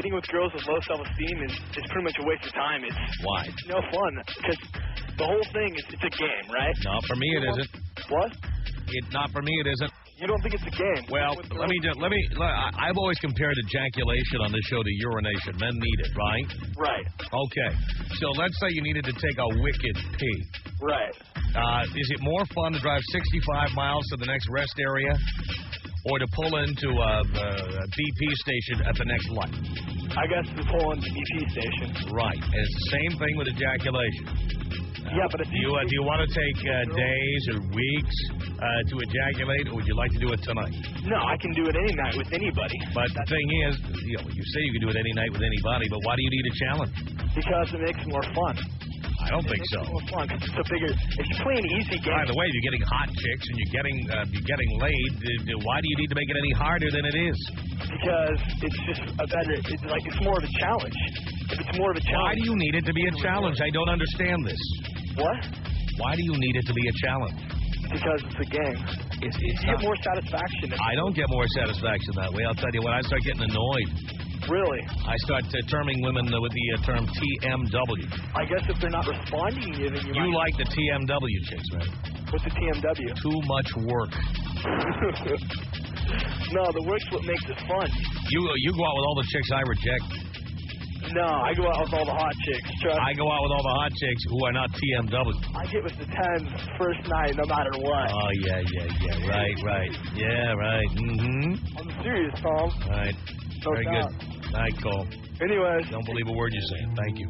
Getting with girls with low self-esteem is pretty much a waste of time. It's Why? no fun because the whole thing is it's a game, right? No, for me it isn't. What? Not for me it isn't. You don't think it's a game? Well, I've always compared ejaculation on this show to urination. Men need it, right? Right. Okay. So let's say you needed to take a wicked pee. Right. Is it more fun to drive 65 miles to the next rest area or to pull into a BP station at the next light? I guess to pull into BP station. Right. And it's the same thing with ejaculation. Yeah, but if do you want to take days or weeks to ejaculate, or would you like to do it tonight? No, I can do it any night with anybody. But the thing is, you say you can do it any night with anybody, but why do you need a challenge? Because it makes it more fun. I don't think so. It's more fun because it's a bigger. If you play an easy game. By the way, you're getting hot chicks and you're getting laid. Why do you need to make it any harder than it is? Because it's just a better. It's more of a challenge. If it's more of a challenge. Why do you need it to be a challenge? I don't understand this. What? Why do you need it to be a challenge? Because it's a game. You get more satisfaction. I don't get more satisfaction that way. I'll tell you when I start getting annoyed. Really? I start terming women with the term TMW. I guess if they're not responding to you, then you like the TMW chicks, right? What's the TMW? Too much work. No, the work's what makes it fun. You go out with all the chicks I reject. No, I go out with all the hot chicks. Trust I go out with all the hot chicks who are not TMW. I get with the 10s first night no matter what. Oh, yeah. Right. Yeah, right. Mm-hmm. I'm serious, Tom. Right. No Very doubt. good. All right, Cole. Anyways. Don't believe a word you're saying. Thank you.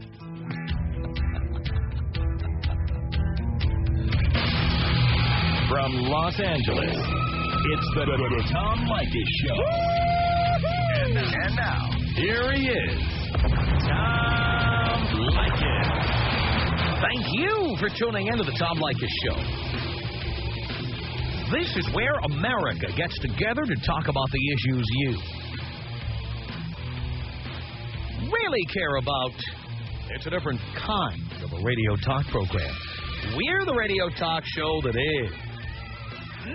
From Los Angeles, it's the Tom Leykis Show. And now, here he is, Tom Leykis. Thank you for tuning into the Tom Leykis Show. This is where America gets together to talk about the issues you really care about. It's a different kind of a radio talk program. We're the radio talk show that is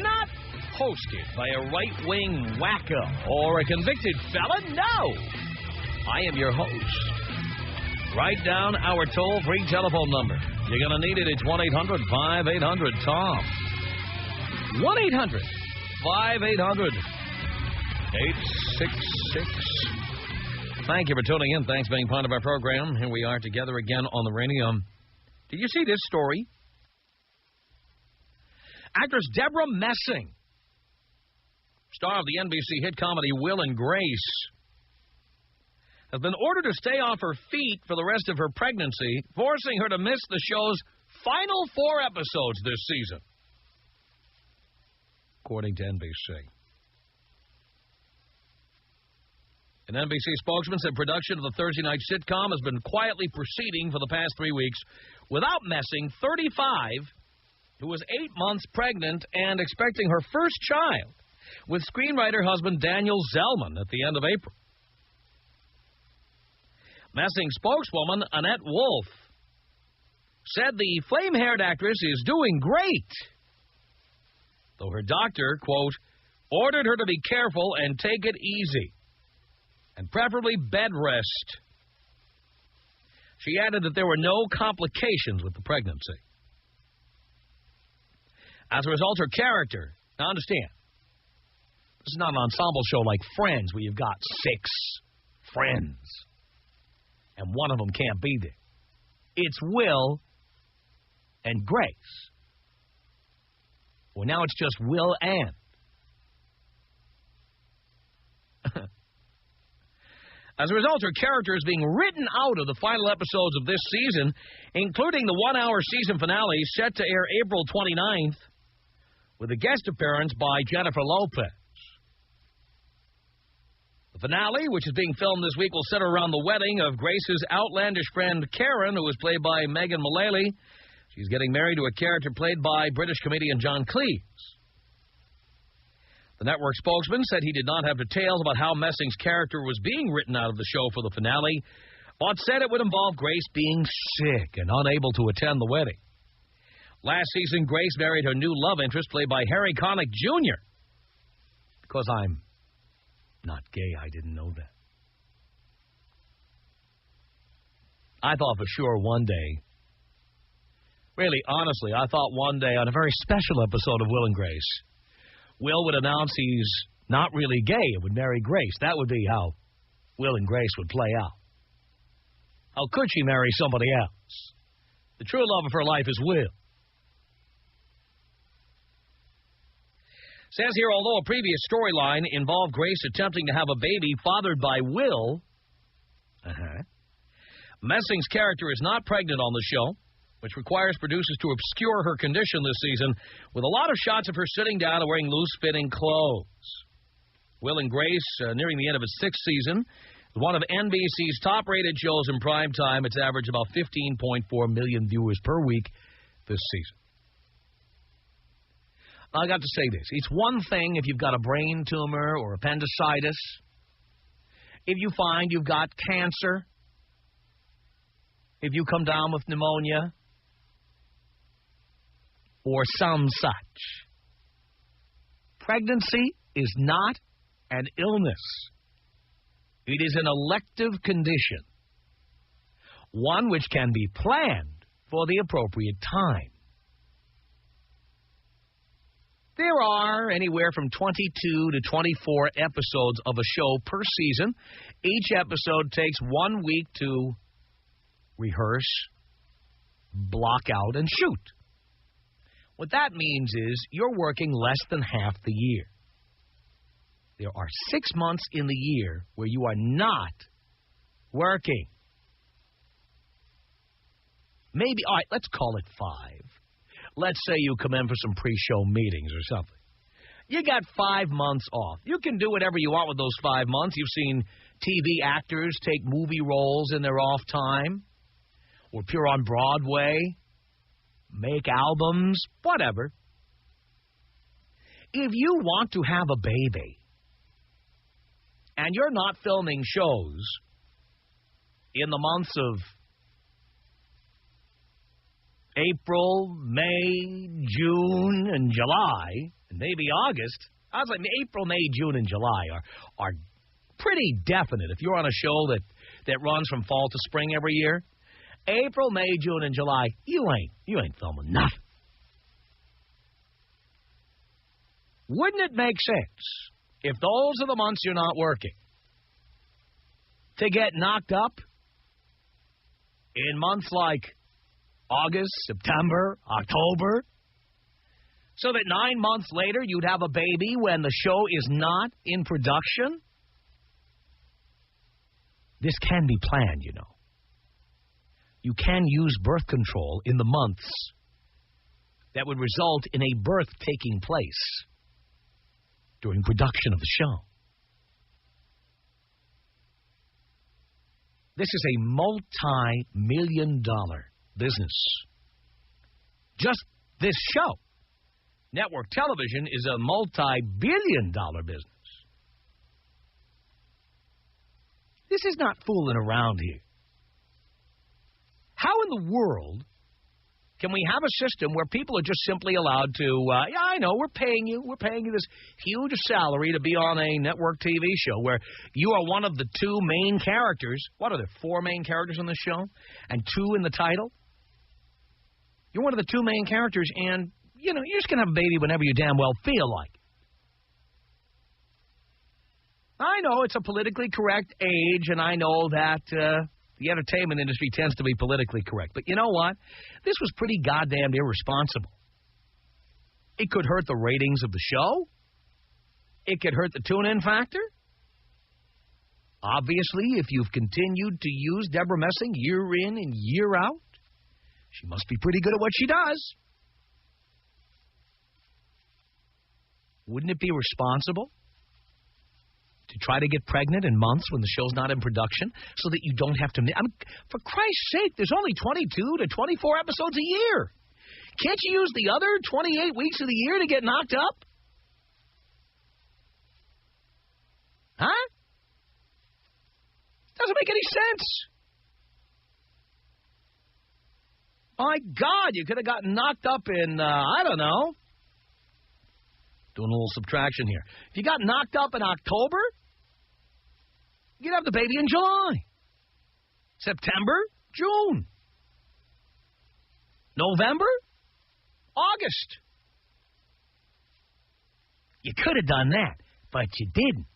not hosted by a right-wing wacko or a convicted felon. No! I am your host. Write down our toll-free telephone number. You're going to need it. It's 1-800-5800-TOM. 1-800-5800-866. Thank you for tuning in. Thanks for being part of our program. Here we are together again on the radio. Did you see this story? Actress Deborah Messing, star of the NBC hit comedy Will and Grace, has been ordered to stay off her feet for the rest of her pregnancy, forcing her to miss the show's final 4 episodes this season, according to NBC. An NBC spokesman said production of the Thursday night sitcom has been quietly proceeding for the past 3 weeks without Messing, 35, who was 8 months pregnant and expecting her first child with screenwriter husband Daniel Zellman at the end of April. Messing spokeswoman Annette Wolf said the flame-haired actress is doing great, though her doctor, quote, ordered her to be careful and take it easy, and preferably bed rest. She added that there were no complications with the pregnancy. As a result, her character, now understand, this is not an ensemble show like Friends where you've got 6 friends and one of them can't be there. It's Will and Grace. Well, now it's just Will and. As a result, her character is being written out of the final episodes of this season, including the 1-hour season finale set to air April 29th, with a guest appearance by Jennifer Lopez. The finale, which is being filmed this week, will center around the wedding of Grace's outlandish friend Karen, who is played by Megan Mullally. She's getting married to a character played by British comedian John Cleese. The network spokesman said he did not have details about how Messing's character was being written out of the show for the finale, but said it would involve Grace being sick and unable to attend the wedding. Last season, Grace married her new love interest, played by Harry Connick Jr. Because I'm not gay, I didn't know that. I thought for sure one day, really, honestly, I thought one day on a very special episode of Will and Grace, Will would announce he's not really gay and would marry Grace. That would be how Will and Grace would play out. How could she marry somebody else? The true love of her life is Will. Says here, although a previous storyline involved Grace attempting to have a baby fathered by Will, Messing's character is not pregnant on the show, which requires producers to obscure her condition this season with a lot of shots of her sitting down and wearing loose-fitting clothes. Will and Grace, nearing the end of its 6th season, is one of NBC's top-rated shows in prime time. It's averaged about 15.4 million viewers per week this season. I got to say this. It's one thing if you've got a brain tumor or appendicitis, if you find you've got cancer, if you come down with pneumonia, or some such. Pregnancy is not an illness. It is an elective condition, one which can be planned for the appropriate time. There are anywhere from 22 to 24 episodes of a show per season. Each episode takes 1 week to rehearse, block out, and shoot. What that means is you're working less than half the year. There are 6 months in the year where you are not working. Maybe, all right, let's call it 5. Let's say you come in for some pre-show meetings or something. You got 5 months off. You can do whatever you want with those 5 months. You've seen TV actors take movie roles in their off time, or appear on Broadway, make albums, whatever. If you want to have a baby, and you're not filming shows in the months of April, May, June, and July, and maybe August. I was like, April, May, June, and July are pretty definite. If you're on a show that runs from fall to spring every year, April, May, June, and July, you ain't filming nothing. Wouldn't it make sense, if those are the months you're not working, to get knocked up in months like August, September, October, so that 9 months later you'd have a baby when the show is not in production? This can be planned, you know. You can use birth control in the months that would result in a birth taking place during production of the show. This is a multi-million-dollar business. Just this show. Network television is a multi-billion-dollar business. This is not fooling around here. How in the world can we have a system where people are just simply allowed to, yeah, I know, we're paying you this huge salary to be on a network TV show where you are one of the 2 main characters. What are there, 4 main characters on the show? And 2 in the title? You're one of the 2 main characters, and, you know, you're just going to have a baby whenever you damn well feel like. I know it's a politically correct age, and I know that the entertainment industry tends to be politically correct. But you know what? This was pretty goddamn irresponsible. It could hurt the ratings of the show. It could hurt the tune-in factor. Obviously, if you've continued to use Deborah Messing year in and year out, she must be pretty good at what she does. Wouldn't it be responsible to try to get pregnant in months when the show's not in production so that you don't have to... I mean, for Christ's sake, there's only 22 to 24 episodes a year. Can't you use the other 28 weeks of the year to get knocked up? Huh? Doesn't make any sense. My God, you could have gotten knocked up in, I don't know. Doing a little subtraction here. If you got knocked up in October, you'd have the baby in July. September, June. November? August. You could have done that, but you didn't.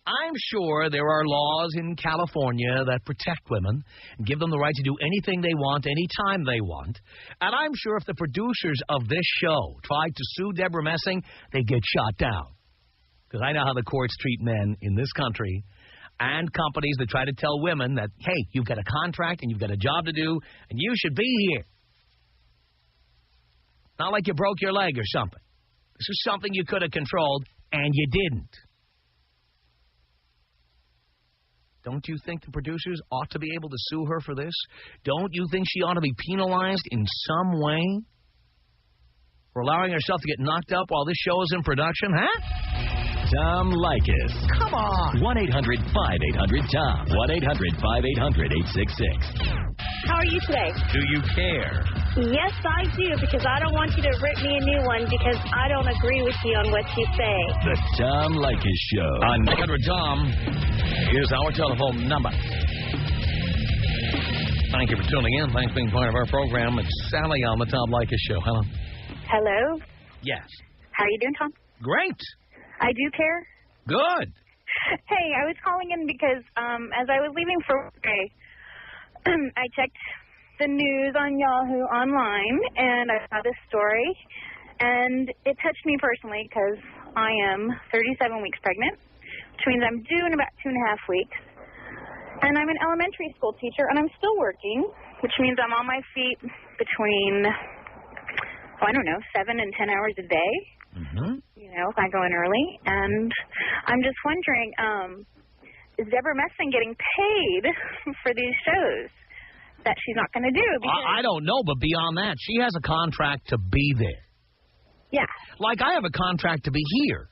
I'm sure there are laws in California that protect women and give them the right to do anything they want, anytime they want. And I'm sure if the producers of this show tried to sue Deborah Messing, they'd get shot down. Because I know how the courts treat men in this country and companies that try to tell women that, hey, you've got a contract and you've got a job to do and you should be here. Not like you broke your leg or something. This is something you could have controlled and you didn't. Don't you think the producers ought to be able to sue her for this? Don't you think she ought to be penalized in some way for allowing herself to get knocked up while this show is in production, huh? Tom Leykis. Come on. 1-800-5800-TOM. 1-800-5800-866. How are you today? Do you care? Yes, I do, because I don't want you to rip me a new one because I don't agree with you on what you say. The Tom Leykis Show. On 100 Tom, here's our telephone number. Thank you for tuning in. Thanks for being part of our program. It's Sally on the Tom Leykis Show. Hello. Hello? Yes. How are you doing, Tom? Great. I do care. Good. Hey, I was calling in because as I was leaving for work, I checked the news on Yahoo online, and I saw this story, and it touched me personally because I am 37 weeks pregnant, which means I'm due in about 2.5 weeks, and I'm an elementary school teacher, and I'm still working, which means I'm on my feet between, 7 and 10 hours a day. Mm-hmm. You know, if I go in early. And I'm just wondering, is Deborah Messing getting paid for these shows that she's not going to do? I don't know, but beyond that, she has a contract to be there. Yeah. Like I have a contract to be here.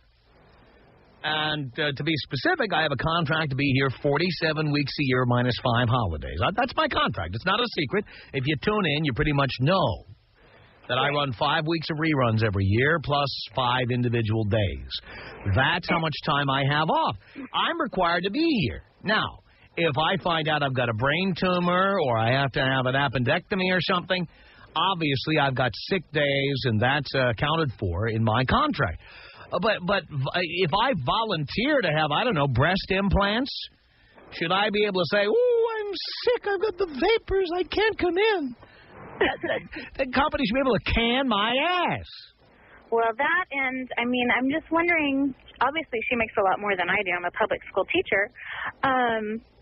And to be specific, I have a contract to be here 47 weeks a year minus 5 holidays. That's my contract. It's not a secret. If you tune in, you pretty much know that I run 5 weeks of reruns every year, plus 5 individual days. That's how much time I have off. I'm required to be here. Now, if I find out I've got a brain tumor or I have to have an appendectomy or something, obviously I've got sick days, and that's accounted for in my contract. But if I volunteer to have, breast implants, should I be able to say, oh, I'm sick, I've got the vapors, I can't come in? The company should be able to can my ass. Well, that, and, I'm just wondering, obviously she makes a lot more than I do. I'm a public school teacher.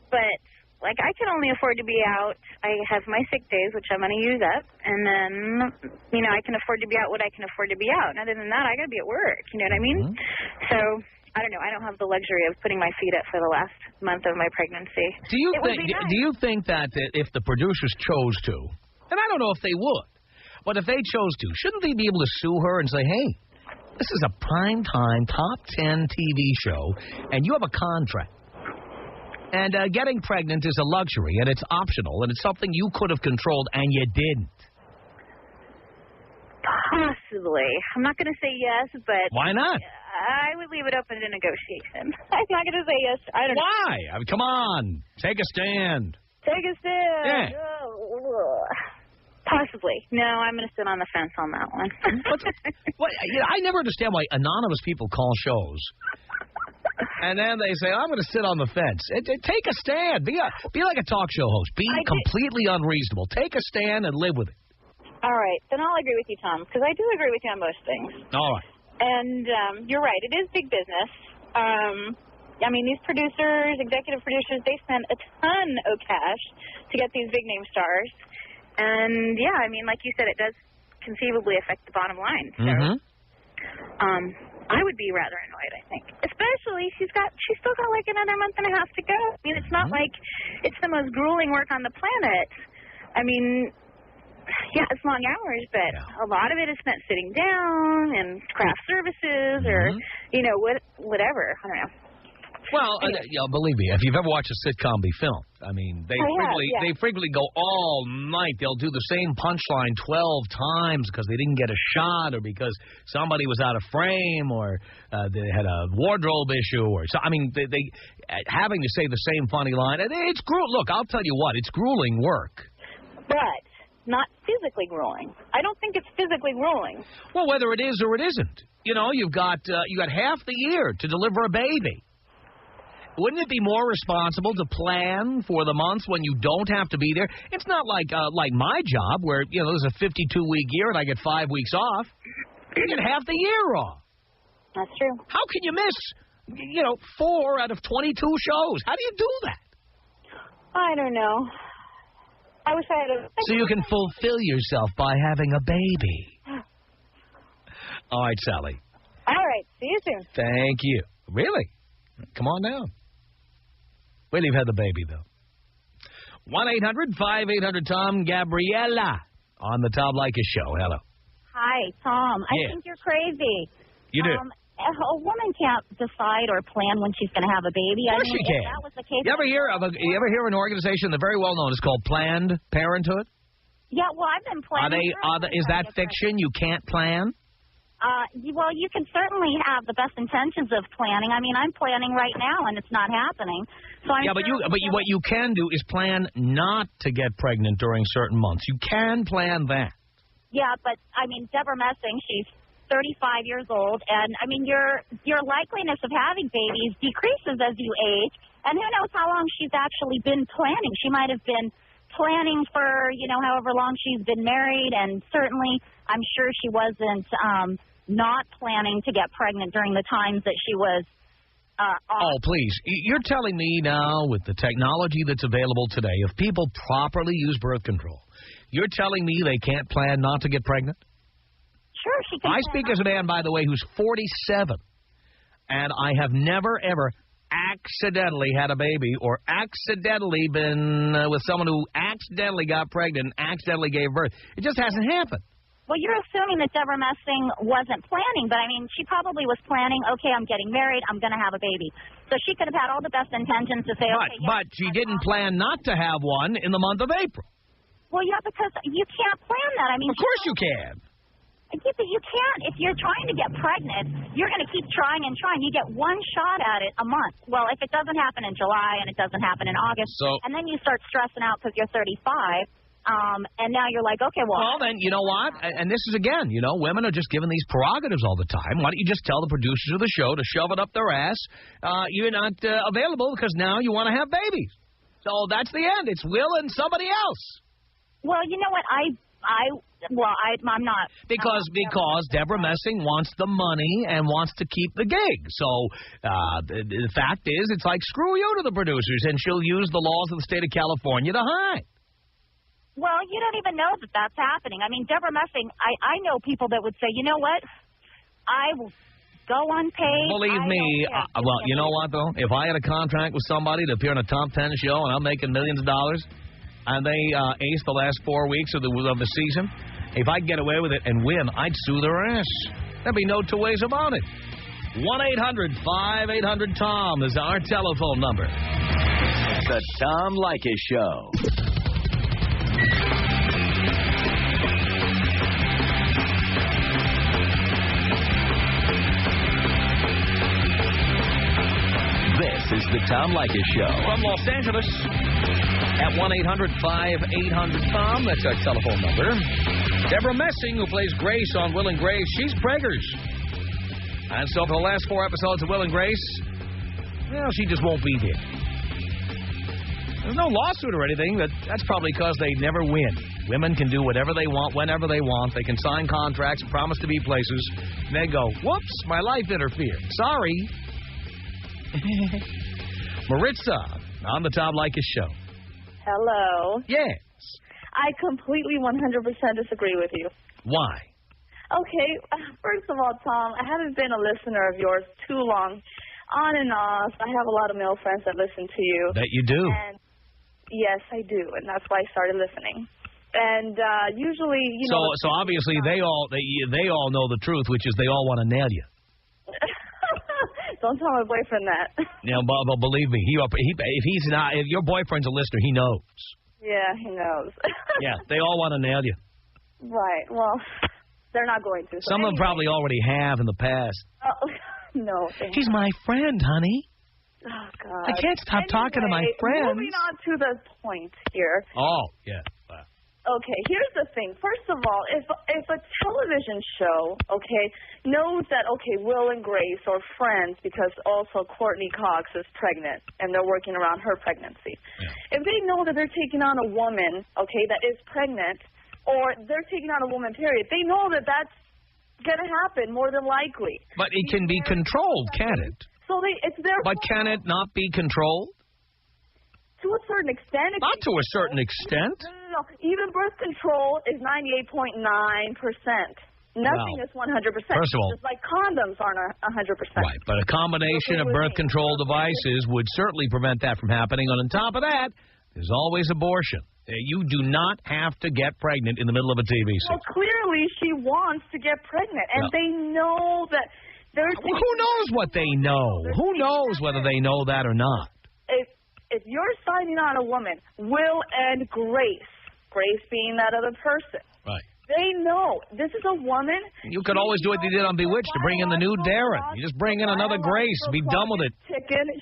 But, I can only afford to be out. I have my sick days, which I'm going to use up. And then, I can afford to be out what I can afford to be out. And other than that, I got to be at work. You know what I mean? Mm-hmm. So, I don't know. I don't have the luxury of putting my feet up for the last month of my pregnancy. Do you think that if the producers chose to, and I don't know if they would, but if they chose to, shouldn't they be able to sue her and say, hey, this is a primetime top 10 TV show, and you have a contract. And getting pregnant is a luxury, and it's optional, and it's something you could have controlled, and you didn't. Possibly. I'm not going to say yes, but... Why not? I would leave it open to negotiation. I'm not going to say yes. I don't know. Why? Come on. Take a stand. Take a stand. Yeah. Possibly. No, I'm going to sit on the fence on that one. I never understand why anonymous people call shows. And then they say, I'm going to sit on the fence. Take a stand. Be like a talk show host. Be completely unreasonable. Take a stand and live with it. All right. Then I'll agree with you, Tom, because I do agree with you on most things. All right. And you're right. It is big business. These producers, executive producers, they spend a ton of cash to get these big name stars. And, yeah, like you said, it does conceivably affect the bottom line. So, I would be rather annoyed, I think. Especially, she's still got another month and a half to go. It's not like it's the most grueling work on the planet. Yeah, it's long hours, but a lot of it is spent sitting down and craft services or, whatever. I don't know. Well, believe me, if you've ever watched a sitcom be filmed, I mean, they frequently go all night. They'll do the same punchline 12 times because they didn't get a shot, or because somebody was out of frame, or they had a wardrobe issue, or so. I mean, they having to say the same funny line. It's grueling. Look, I'll tell you what, it's grueling work. But not physically grueling. I don't think it's physically grueling. Well, whether it is or it isn't, you know, you got half the year to deliver a baby. Wouldn't it be more responsible to plan for the months when you don't have to be there? It's not like my job where, you know, there's a 52-week year and I get 5 weeks off. You get half the year off. That's true. How can you miss, 4 out of 22 shows? How do you do that? I don't know. I wish I had a... So you can fulfill yourself by having a baby. All right, Sally. All right. See you soon. Thank you. Really? Come on down. Well, you've had the baby, though. 1-800-5800-TOM. Gabriella on the Tom Leykis Show. Hello. Hi, Tom. Yeah. I think you're crazy. You do? A woman can't decide or plan when she's going to have a baby. Of course she can. If that was the case, You ever hear of an organization that's very well known? It's called Planned Parenthood. Yeah, well, I've been planning. Is that fiction? You can't plan? Well, you can certainly have the best intentions of planning. I mean, I'm planning right now, and it's not happening. So what you can do is plan not to get pregnant during certain months. You can plan that. Yeah, but I mean, Deborah Messing, she's 35 years old, and I mean, your likeliness of having babies decreases as you age, and who knows how long she's actually been planning. She might have been planning for, however long she's been married, and certainly I'm sure she wasn't not planning to get pregnant during the times that she was Oh, please. You're telling me now, with the technology that's available today, if people properly use birth control, you're telling me they can't plan not to get pregnant? Sure, she can. I speak as a man, by the way, who's 47, and I have never, ever accidentally had a baby or accidentally been with someone who accidentally got pregnant and accidentally gave birth. It just hasn't happened. Well, you're assuming that Deborah Messing wasn't planning, but I mean, she probably was planning, okay, I'm getting married, I'm going to have a baby. So she could have had all the best intentions to say, But she didn't plan not to have one in the month of April. Well, yeah, because you can't plan that. I mean, of course you can. Yeah, but you can't. If you're trying to get pregnant, you're going to keep trying and trying. You get one shot at it a month. Well, if it doesn't happen in July and it doesn't happen in August, and then you start stressing out because you're 35, and now you're like, okay, well, then, you know what? And this is, again, women are just given these prerogatives all the time. Why don't you just tell the producers of the show to shove it up their ass? You're not available because now you want to have babies. So that's the end. It's Will and somebody else. Well, you know what? I'm not. Because Deborah Messing wants the money and wants to keep the gig. So the fact is, it's like, screw you to the producers, and she'll use the laws of the state of California to hide. Well, you don't even know that that's happening. I mean, Deborah Messing, I know people that would say, you know what? I will go unpaid. Believe me. Well, you know what, though? If I had a contract with somebody to appear on a top 10 show and I'm making millions of dollars, and they ace the last 4 weeks of the season, if I get away with it and win, I'd sue their ass. There'd be no two ways about it. 1-800-5800-TOM is our telephone number. The Tom Leykis Show. This is the Tom Leykis Show. From Los Angeles at 1-800-5800-TOM. That's our telephone number. Deborah Messing, who plays Grace on Will and Grace, she's preggers. And so for the last 4 episodes of Will and Grace, well, she just won't be there. There's no lawsuit or anything. That's probably because they never win. Women can do whatever they want, whenever they want. They can sign contracts, promise to be places, and they go, whoops, my life interfered. Sorry. Maritza on the Tom Leykis Show. Hello. Yes. I completely 100% disagree with you. Why? Okay, first of all, Tom, I haven't been a listener of yours too long. On and off, I have a lot of male friends that listen to you. That you do. And yes, I do, and that's why I started listening. And usually, So obviously they all know the truth, which is they all want to nail you. Don't tell my boyfriend that. Yeah, but believe me, if your boyfriend's a listener, he knows. Yeah, he knows. Yeah, they all want to nail you. Right. Well, they're not going to. So Some of them probably already have in the past. Oh, no. He's my friend, honey. Oh, God. I can't stop talking to my friends. Moving on to the point here. Oh, yeah. Okay, here's the thing. First of all, if a television show, okay, knows that, okay, Will and Grace are friends because also Courtney Cox is pregnant and they're working around her pregnancy. Yeah. If they know that they're taking on a woman, okay, that is pregnant, or they're taking on a woman, period, they know that that's going to happen more than likely. But it can be controlled, can't it? So it's their But can it not be controlled? To a certain extent. Not to a certain extent. No. Even birth control is 98.9%. Nothing is 100%. First of all, just like condoms aren't 100%. Right, but a combination of birth control devices would certainly prevent that from happening. And on top of that, there's always abortion. You do not have to get pregnant in the middle of a TV scene. Well, clearly she wants to get pregnant, and they know that there's... Who knows what they know? Who knows whether they know that or not? If you're signing on a woman, Will and Grace being that other person, right? They know this is a woman. You could always do what you did on Bewitched to bring in the new Darren. You just bring in another Grace. Be done with it.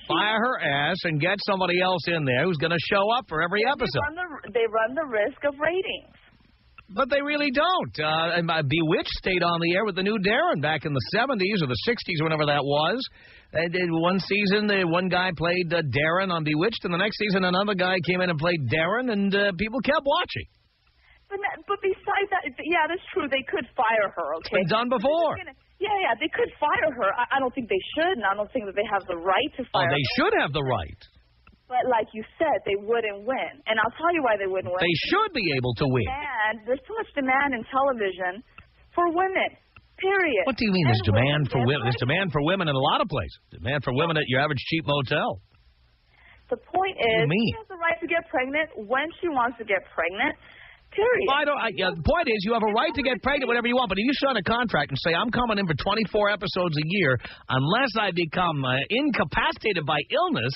Fire her ass and get somebody else in there who's going to show up for every episode. They run the risk of ratings. But they really don't. Bewitched stayed on the air with the new Darren back in the 70s or the 60s, whenever that was. They did one season, one guy played Darren on Bewitched, and the next season another guy came in and played Darren, and people kept watching. But besides that, yeah, that's true. They could fire her, okay? It's been done before. Yeah, they could fire her. I don't think they should, and I don't think that they have the right to fire her. They should have the right. But like you said, they wouldn't win. And I'll tell you why they wouldn't win. They should be able to win. And there's too much demand in television for women. Period. What do you mean there's demand for women? There's demand for women in a lot of places. Demand for women at your average cheap motel. The point is, she has the right to get pregnant when she wants to get pregnant. Period. Well, the point is, you have a right to get pregnant whenever you want, but if you sign a contract and say, I'm coming in for 24 episodes a year, unless I become incapacitated by illness,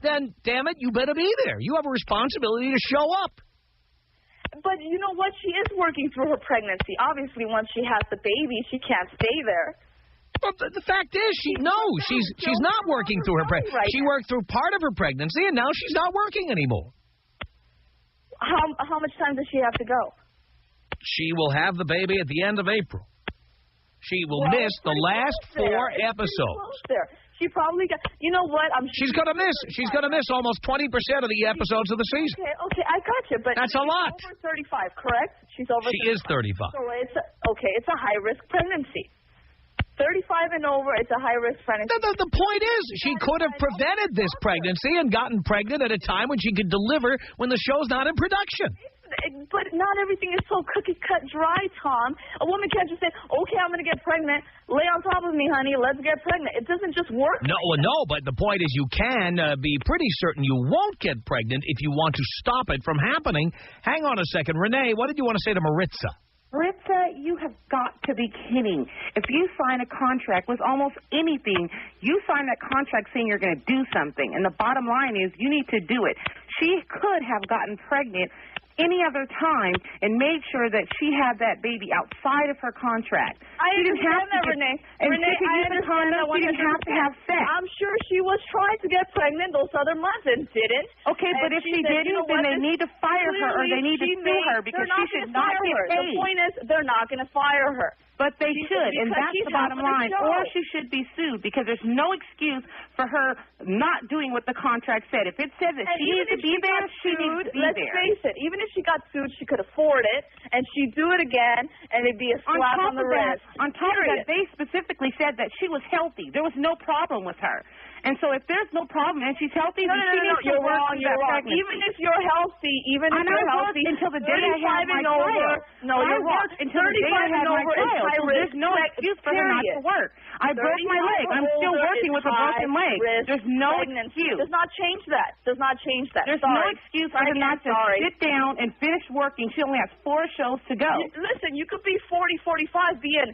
then, damn it, you better be there. You have a responsibility to show up. But you know what? She is working through her pregnancy. Obviously, once she has the baby, she can't stay there. Well, the fact is, she's not working through her pregnancy. She worked through part of her pregnancy, and now she's not working anymore. How much time does she have to go? She will have the baby at the end of April. She will miss the last 4 episodes. She probably got. You know what? She's gonna miss. She's gonna miss almost 20% of the episodes of the season. Okay, I got you. But that's a lot. Over 35, correct? She's over. She is 35. So it's a high risk pregnancy. 35 and over, it's a high risk pregnancy. The point is, she could have prevented this pregnancy and gotten pregnant at a time when she could deliver when the show's not in production. But not everything is so cookie-cut dry, Tom. A woman can't just say, okay, I'm going to get pregnant. Lay on top of me, honey. Let's get pregnant. It doesn't just work. No, but the point is you can be pretty certain you won't get pregnant if you want to stop it from happening. Hang on a second. Renee, what did you want to say to Maritza? Maritza, you have got to be kidding. If you sign a contract with almost anything, you sign that contract saying you're going to do something. And the bottom line is you need to do it. She could have gotten pregnant any other time and made sure that she had that baby outside of her contract. I understand that, Renee. Renee, I understand that. She didn't have to have sex. I'm sure she was trying to get pregnant those other months and didn't. Okay, but if she didn't, then they need to fire her or they need to sue her because she should not get paid. The point is, they're not going to fire her. But they should, and that's the bottom line. Or she should be sued because there's no excuse for her not doing what the contract said. If it says that she needs to be there, she needs to be there. Let's face it, even if she got sued, she could afford it, and she'd do it again, and it'd be a slap on the wrist. On top of that, they specifically said that she was healthy. There was no problem with her. And so if there's no problem and she's healthy, then she needs to work through that pregnancy. Even if you're healthy, until the day I had my child. No, you're wrong. Until the day I had my child. So there's no excuse for her not to work. I broke my leg. I'm still working with a broken leg. There's no excuse. Does not change that. Does not change that. There's no excuse for her not to sit down and finish working. She only has 4 shows to go. Listen, you could be 40, 45, be a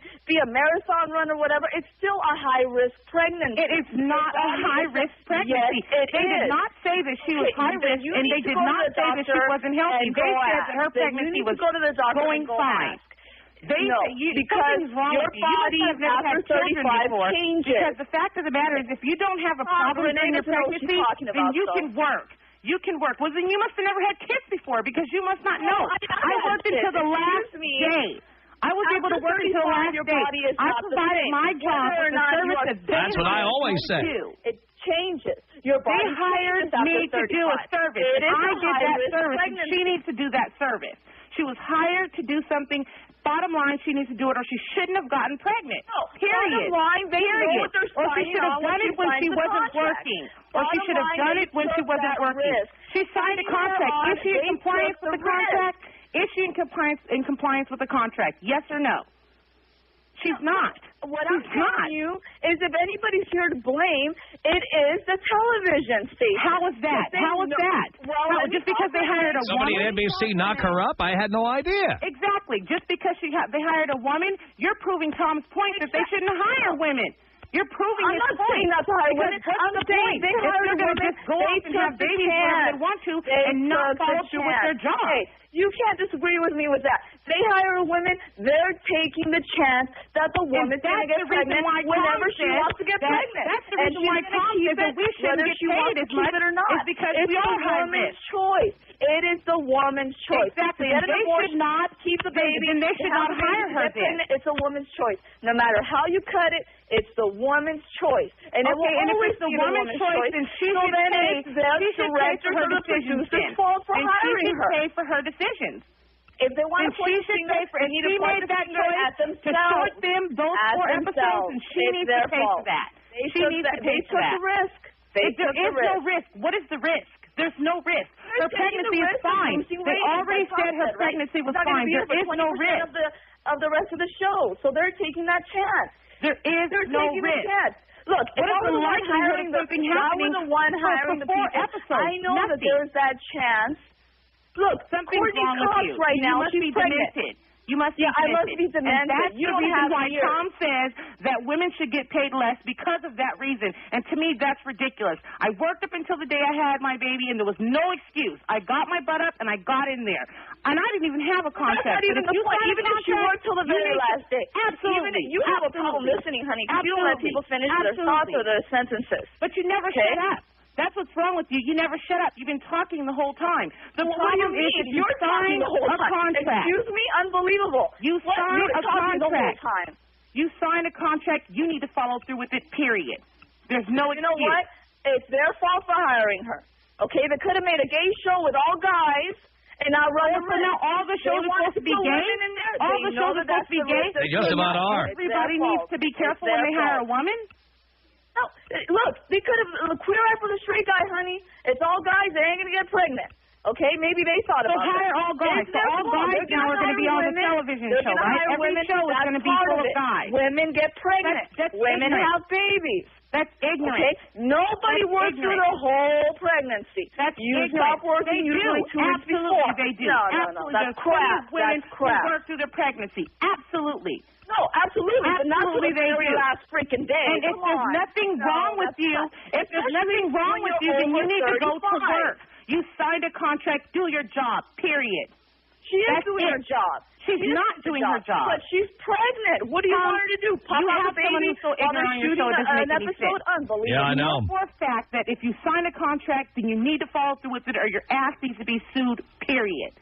marathon runner, whatever. It's still a high-risk pregnancy. It is not a high-risk pregnancy. Yes, they did not say that she was high-risk, and they did not say that she wasn't healthy. They said that her pregnancy was going fine. Because your body after 35 changes. Because the fact of the matter is, if you don't have a problem during your pregnancy, then you can work. You can work. Well, then you must have never had kids before, because you must not know. I worked until the last day. I was able to work until the last day. I provided my job with the service that they That's what I always say. It changes. Your body they hired me to do a service. I did that service, and she needs to do that service. She was hired to do something. Bottom line, she needs to do it, or she shouldn't have gotten pregnant. No, period. Bottom line, they know what they're or she should have done it when she wasn't working. Or she should have done it when she wasn't working. She signed a contract. Is she in compliance with the contract? Is she in compliance with the contract? Yes or no? She's not. What I'm telling you is, if anybody's here to blame, it is the television station. How is that? How is that? Well, just because they hired a somebody woman? at NBC knock her up? I had no idea. Exactly. Just because they hired a woman, you're proving Tom's point that they shouldn't hire women. You're proving his point. I'm not saying not to hire women. I'm saying they hired a woman. Just go off and have babies whenever they want to and not follow through with their job. Hey, you can't disagree with me with that. They hire a woman. They're taking the chance that the woman's going to get pregnant whenever she wants to get pregnant. That's the reason why Tom said that we shouldn't get paid as much or not. It's because we are high risk. Choice. It is the woman's choice. Exactly. They should not keep the baby. And they should not hire her then. It's a woman's choice. No matter how you cut it, it's the woman's choice. And if it's the woman's choice, then she should pay for her decisions. And she should pay for her decisions. If they want to point fingers, they need to point the finger at themselves. To short them those 4 episodes, and she needs to pay for that. She needs to pay for that. They took the risk. There is no risk. What is the risk? There's no risk. Her pregnancy is fine. They already said her pregnancy was fine. There is no risk of the rest of the show, so they're taking that chance. There is no risk. Look, what is the likelihood of something happening for 4 episodes? I know that there's that chance. Look, something's wrong with you. Right now, you must be demented. You must be demented. I must be demented. And that's the reason why Tom says that women should get paid less because of that reason. And to me, that's ridiculous. I worked up until the day I had my baby, and there was no excuse. I got my butt up, and I got in there. And I didn't even have a contract. That's not even the point. Even if you work till the very last day. Absolutely. You have a problem listening, honey, because you don't let people finish their thoughts or their sentences. But you never shut up. That's what's wrong with you. You never shut up. You've been talking the whole time. The problem is if you sign a contract. Excuse me? Unbelievable. You sign a contract. The whole time. You sign a contract. You need to follow through with it, period. There's no excuse. You know what? It's their fault for hiring her. Okay? They could have made a gay show with all guys and not run so now all the shows are supposed to be gay? All the shows are supposed to be gay? They just about are. Everybody needs to be careful when they hire a woman? No, look, they could have queer eye for the straight guy, honey. It's all guys. They ain't gonna get pregnant. Okay, maybe they thought about it. So hire all guys. So all guys now are going to be on the television show, right? Every show is going to be full of guys. Women get pregnant. Women have babies. That's ignorant. Okay, nobody works through the whole pregnancy. That's you stop working usually 2 weeks before. They do. No. That's crap. Women who work through their pregnancy. Absolutely. No, absolutely, but not to the very last freaking day. And if there's nothing wrong with you, then you need to go to work. You signed a contract, do your job, period. She is doing her job. She's not doing her job. But she's pregnant. What do you want her to do? Pop out the baby so ignorant on your show, it doesn't make any sense. Unbelievable. Yeah, I know. For a fact that if you sign a contract, then you need to follow through with it, or your ass needs to be sued, period.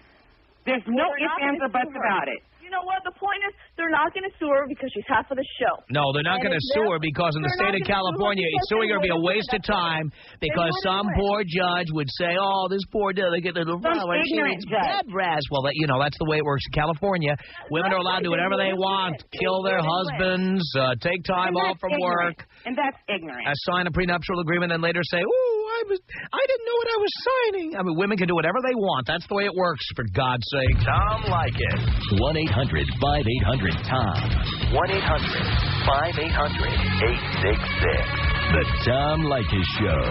There's no ifs, ands, or buts about it. You know what? The point is, they're not going to sue her because she's half of the show. No, they're not going to sue her because in the state of California, suing her would be a waste of time because some poor judge would say, oh, this poor delegate little flower, she needs bed rest. Well, that's the way it works in California. Women are allowed to do whatever they want, kill their husbands, take time off from work. And that's ignorant. Sign a prenuptial agreement and later say, I didn't know what I was signing. I mean, women can do whatever they want. That's the way it works, for God's sake. Tom Leykis. 1-800-5800-TOM. 1-800-5800-866. The Tom Leykis Show.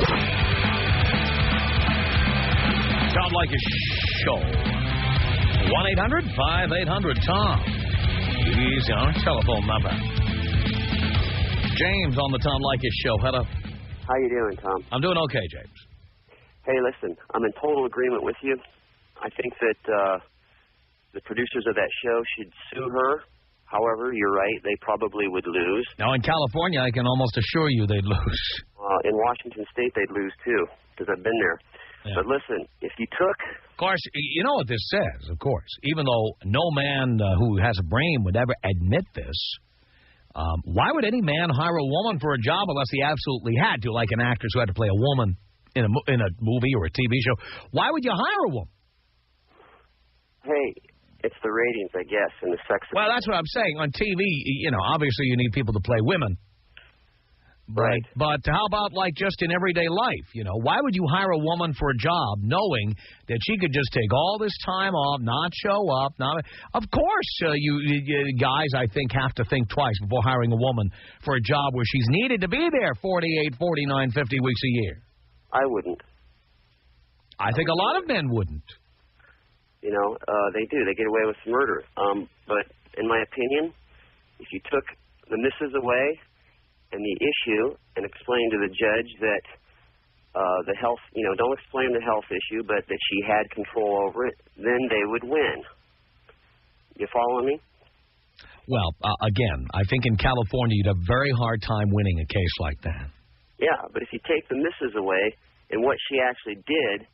Tom Leykis Show. 1-800-5800-TOM. He's our telephone number. James on the Tom Leykis show. Hello. How you doing, Tom? I'm doing okay, James. Hey, listen, I'm in total agreement with you. I think that the producers of that show should sue her. However, you're right, they probably would lose. Now, in California, I can almost assure you they'd lose. In Washington State, they'd lose, too, because I've been there. Yeah. But listen, if you took... Of course, you know what this says, of course. Even though no man who has a brain would ever admit this, why would any man hire a woman for a job unless he absolutely had to, like an actress who had to play a woman in a movie or a TV show? Why would you hire a woman? Hey, it's the ratings, I guess, and the sex. Well, that's what I'm saying. On TV, obviously you need people to play women. Right. But how about, like, just in everyday life? Why would you hire a woman for a job knowing that she could just take all this time off, not show up? Of course, you guys, I think, have to think twice before hiring a woman for a job where she's needed to be there 48, 49, 50 weeks a year. I wouldn't. I think a lot of men wouldn't. They do. They get away with murder. But in my opinion, if you took the missus away and the issue and explained to the judge that the health, don't explain the health issue, but that she had control over it, then they would win. You follow me? Well, again, I think in California you'd have a very hard time winning a case like that. Yeah, but if you take the missus away and what she actually did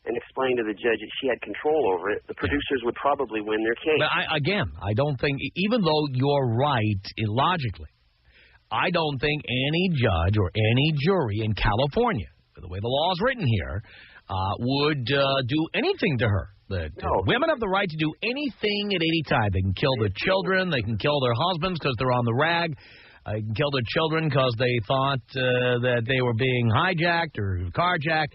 and explain to the judge that she had control over it, the producers would probably win their case. But I don't think, even though you're right logically, I don't think any judge or any jury in California, the way the law is written here, would do anything to her. Women have the right to do anything at any time. They can kill their children. They can kill their husbands because they're on the rag. They can kill their children because they thought that they were being hijacked or carjacked.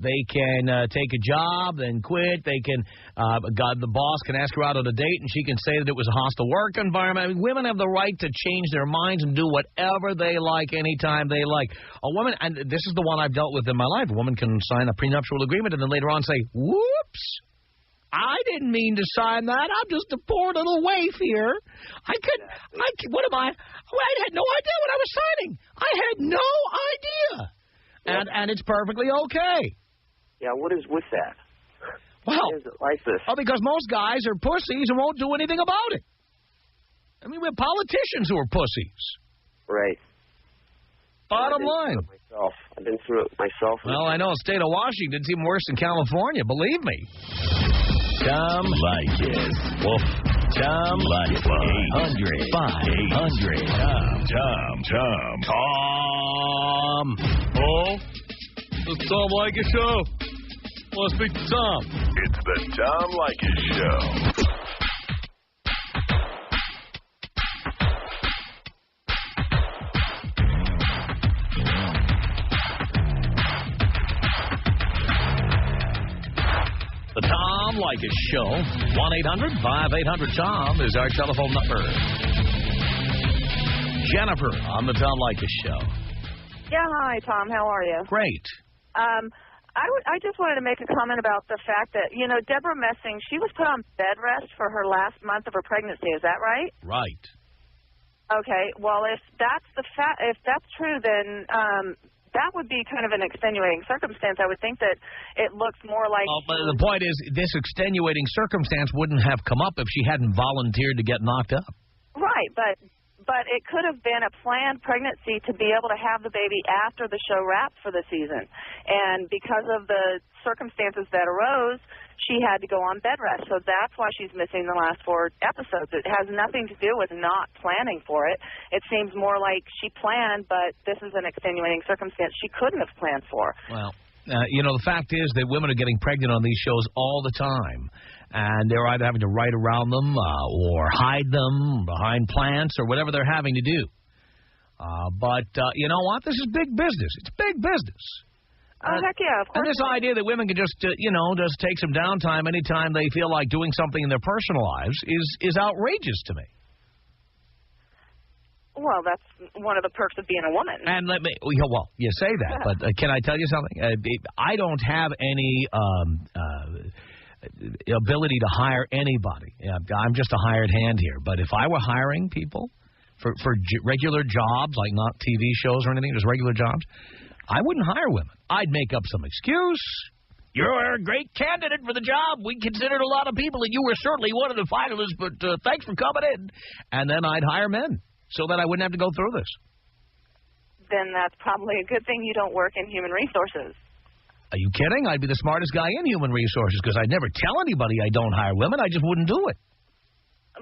They can take a job, then quit. They can, the boss can ask her out on a date, and she can say that it was a hostile work environment. I mean, women have the right to change their minds and do whatever they like anytime they like. A woman, and this is the one I've dealt with in my life, a woman can sign a prenuptial agreement and then later on say, whoops, I didn't mean to sign that. I'm just a poor little waif here. I had no idea what I was signing. I had no idea. And it's perfectly okay. Yeah, what is with that? Well, why is it like this? Oh, because most guys are pussies and won't do anything about it. I mean, we have politicians who are pussies. Right. Bottom line. I've been through it myself. Well, I know the state of Washington's even worse than California, believe me. Tom Leykis. Wolf. Tom Leykis. 800. Tom. Oh, the Tom Leykis Show. Want to speak to Tom? It's the Tom Leykis Show. The Tom Leykis Show. 1-800-5800-TOM is our telephone number. Jennifer on the Tom Leykis Show. Yeah, hi, Tom. How are you? Great. I just wanted to make a comment about the fact that, Deborah Messing, she was put on bed rest for her last month of her pregnancy. Is that right? Right. Okay. Well, if that's true, then that would be kind of an extenuating circumstance. I would think that it looks more like... But the point is, this extenuating circumstance wouldn't have come up if she hadn't volunteered to get knocked up. Right, but it could have been a planned pregnancy to be able to have the baby after the show wrapped for the season. And because of the circumstances that arose, she had to go on bed rest. So that's why she's missing the last 4 episodes. It has nothing to do with not planning for it. It seems more like she planned, but this is an extenuating circumstance she couldn't have planned for. Well, the fact is that women are getting pregnant on these shows all the time. And they're either having to write around them or hide them behind plants or whatever they're having to do. But you know what? This is big business. It's big business. Oh, heck yeah, of course. And this idea that women can just take some downtime anytime they feel like doing something in their personal lives is outrageous to me. Well, that's one of the perks of being a woman. And you say that, but can I tell you something? I don't have any ability to hire anybody. I'm just a hired hand here. But if I were hiring people for regular jobs, like not TV shows or anything, just regular jobs, I wouldn't hire women. I'd make up some excuse. You're a great candidate for the job. We considered a lot of people, and you were certainly one of the finalists, but thanks for coming in. And then I'd hire men so that I wouldn't have to go through this. Then that's probably a good thing you don't work in human resources. Are you kidding? I'd be the smartest guy in human resources because I'd never tell anybody I don't hire women. I just wouldn't do it.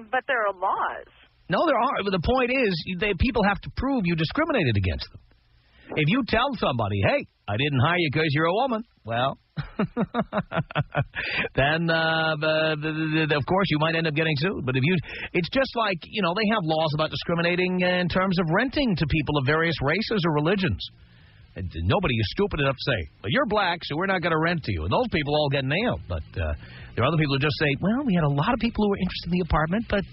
But there are laws. No, there are. But the point is, people have to prove you discriminated against them. If you tell somebody, hey, I didn't hire you because you're a woman, well, then, of course, you might end up getting sued. But it's just like, they have laws about discriminating in terms of renting to people of various races or religions. And nobody is stupid enough to say, well, you're black, so we're not going to rent to you. And those people all get nailed. But there are other people who just say, well, we had a lot of people who were interested in the apartment, but...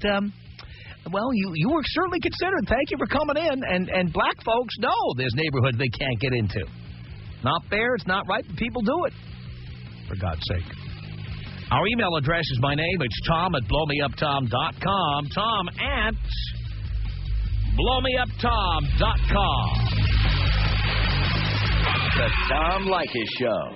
well, you were certainly considered. Thank you for coming in. And black folks know there's neighborhoods they can't get into. Not fair. It's not right, but people do it. For God's sake. Our email address is my name. It's Tom@blowmeuptom.com. Tom@blowmeuptom.com. The Tom Leykis Show.